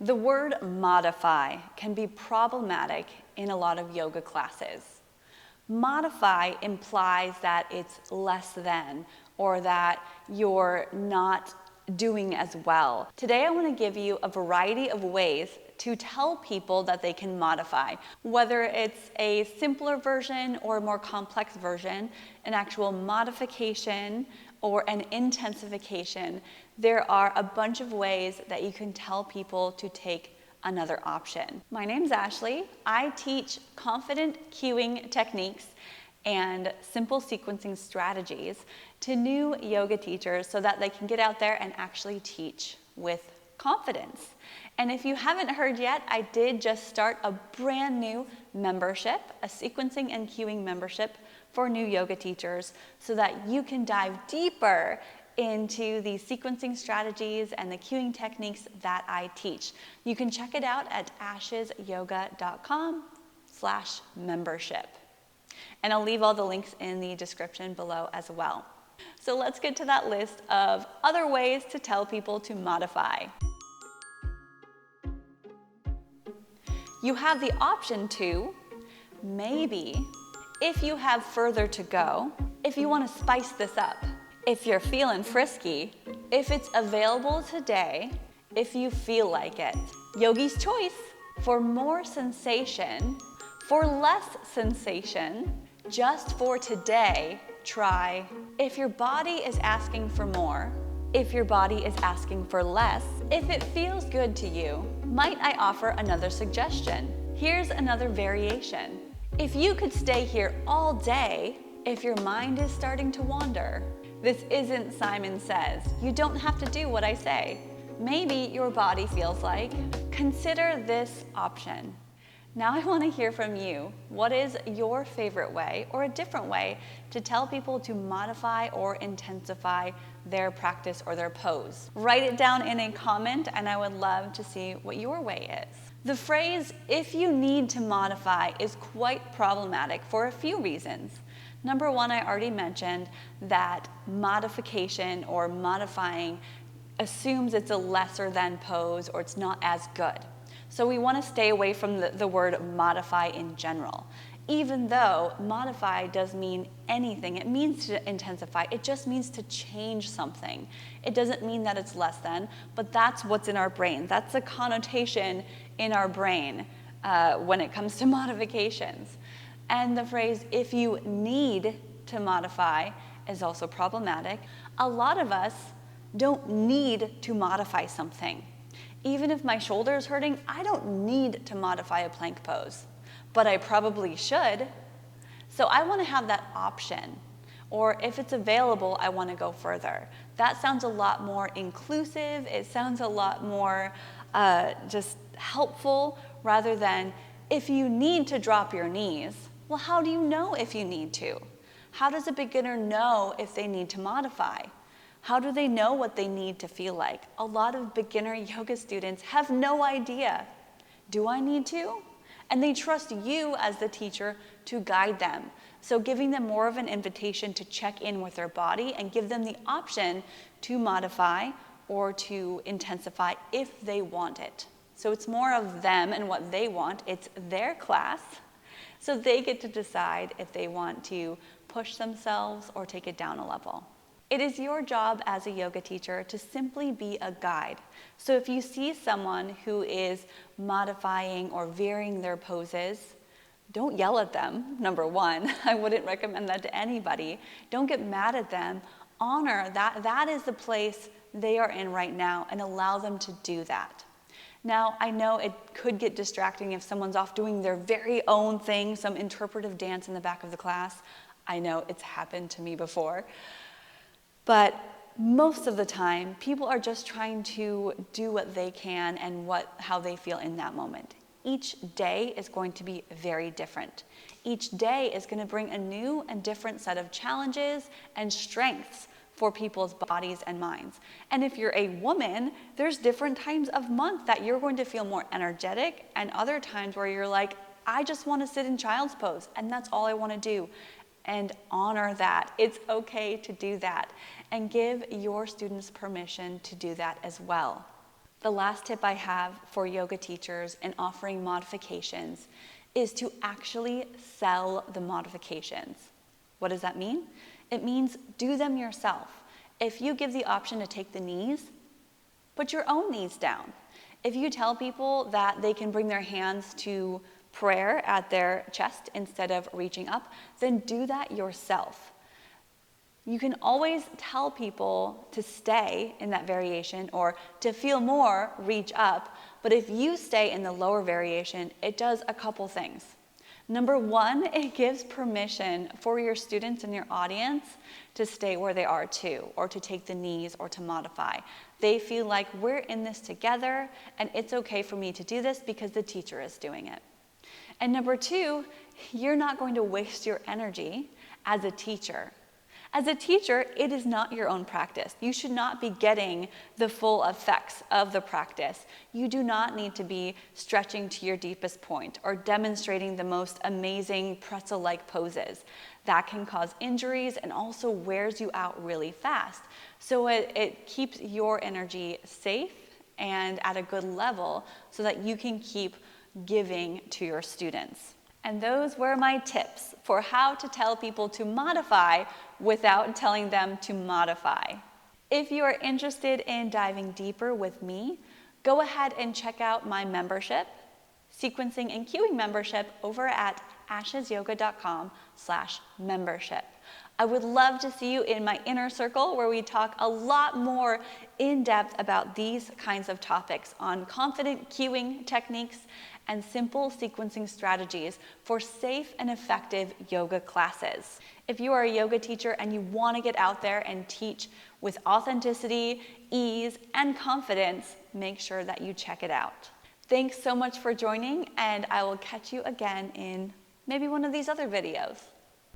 The word modify can be problematic in a lot of yoga classes. Modify implies that it's less than, or that you're not doing as well. Today I want to give you a variety of ways to tell people that they can modify, whether it's a simpler version or a more complex version, an actual modification or an intensification. There are a bunch of ways that you can tell people to take another option. My name's Ashley. I teach confident cueing techniques and simple sequencing strategies to new yoga teachers so that they can get out there and actually teach with confidence. And if you haven't heard yet, I did just start a brand new membership, a sequencing and cueing membership for new yoga teachers so that you can dive deeper into the sequencing strategies and the cueing techniques that I teach. You can check it out at ashesyoga.com/membership. And I'll leave all the links in the description below as well. So let's get to that list of other ways to tell people to modify. You have the option to, maybe, if you have further to go, if you want to spice this up, if you're feeling frisky, if it's available today, if you feel like it. Yogi's choice. For more sensation, for less sensation, just for today, try. If your body is asking for more, if your body is asking for less, if it feels good to you, might I offer another suggestion? Here's another variation. If you could stay here all day, if your mind is starting to wander, this isn't Simon Says. You don't have to do what I say. Maybe your body feels like, consider this option. Now I want to hear from you. What is your favorite way or a different way to tell people to modify or intensify their practice or their pose? Write it down in a comment and I would love to see what your way is. The phrase, if you need to modify, is quite problematic for a few reasons. Number one, I already mentioned that modification or modifying assumes it's a lesser than pose or it's not as good. So we want to stay away from the word modify in general. Even though modify does mean anything, it means to intensify, it just means to change something. It doesn't mean that it's less than, but that's what's in our brain. That's a connotation in our brain when it comes to modifications. And the phrase, if you need to modify, is also problematic. A lot of us don't need to modify something. Even if my shoulder is hurting, I don't need to modify a plank pose, but I probably should. So I want to have that option, or if it's available, I want to go further. That sounds a lot more inclusive. It sounds a lot more just helpful rather than if you need to drop your knees. Well, how do you know if you need to? How does a beginner know if they need to modify? How do they know what they need to feel like? A lot of beginner yoga students have no idea. Do I need to? And they trust you as the teacher to guide them. So giving them more of an invitation to check in with their body and give them the option to modify or to intensify if they want it. So it's more of them and what they want. It's their class. So they get to decide if they want to push themselves or take it down a level. It is your job as a yoga teacher to simply be a guide. So if you see someone who is modifying or varying their poses, don't yell at them, number one. I wouldn't recommend that to anybody. Don't get mad at them. Honor that that is the place they are in right now and allow them to do that. Now, I know it could get distracting if someone's off doing their very own thing, some interpretive dance in the back of the class. I know it's happened to me before. But most of the time, people are just trying to do what they can and how they feel in that moment. Each day is going to be very different. Each day is going to bring a new and different set of challenges and strengths for people's bodies and minds. And if you're a woman, there's different times of month that you're going to feel more energetic and other times where you're like, I just want to sit in child's pose and that's all I want to do. And honor that. It's okay to do that. And give your students permission to do that as well. The last tip I have for yoga teachers in offering modifications is to actually sell the modifications. What does that mean? It means do them yourself. If you give the option to take the knees, put your own knees down. If you tell people that they can bring their hands to prayer at their chest instead of reaching up, then do that yourself. You can always tell people to stay in that variation or to feel more, reach up. But if you stay in the lower variation, it does a couple things. Number one, it gives permission for your students and your audience to stay where they are too, or to take the knees or to modify. They feel like we're in this together and it's okay for me to do this because the teacher is doing it. And number two, you're not going to waste your energy as a teacher. As a teacher, it is not your own practice. You should not be getting the full effects of the practice. You do not need to be stretching to your deepest point or demonstrating the most amazing pretzel-like poses. That can cause injuries and also wears you out really fast. So it keeps your energy safe and at a good level so that you can keep giving to your students. And those were my tips for how to tell people to modify without telling them to modify. If you are interested in diving deeper with me, go ahead and check out my membership, sequencing and cueing membership over at ashesyoga.com/membership. I would love to see you in my inner circle where we talk a lot more in depth about these kinds of topics on confident cueing techniques and simple sequencing strategies for safe and effective yoga classes. If you are a yoga teacher and you want to get out there and teach with authenticity, ease, and confidence, make sure that you check it out. Thanks so much for joining, and I will catch you again in maybe one of these other videos.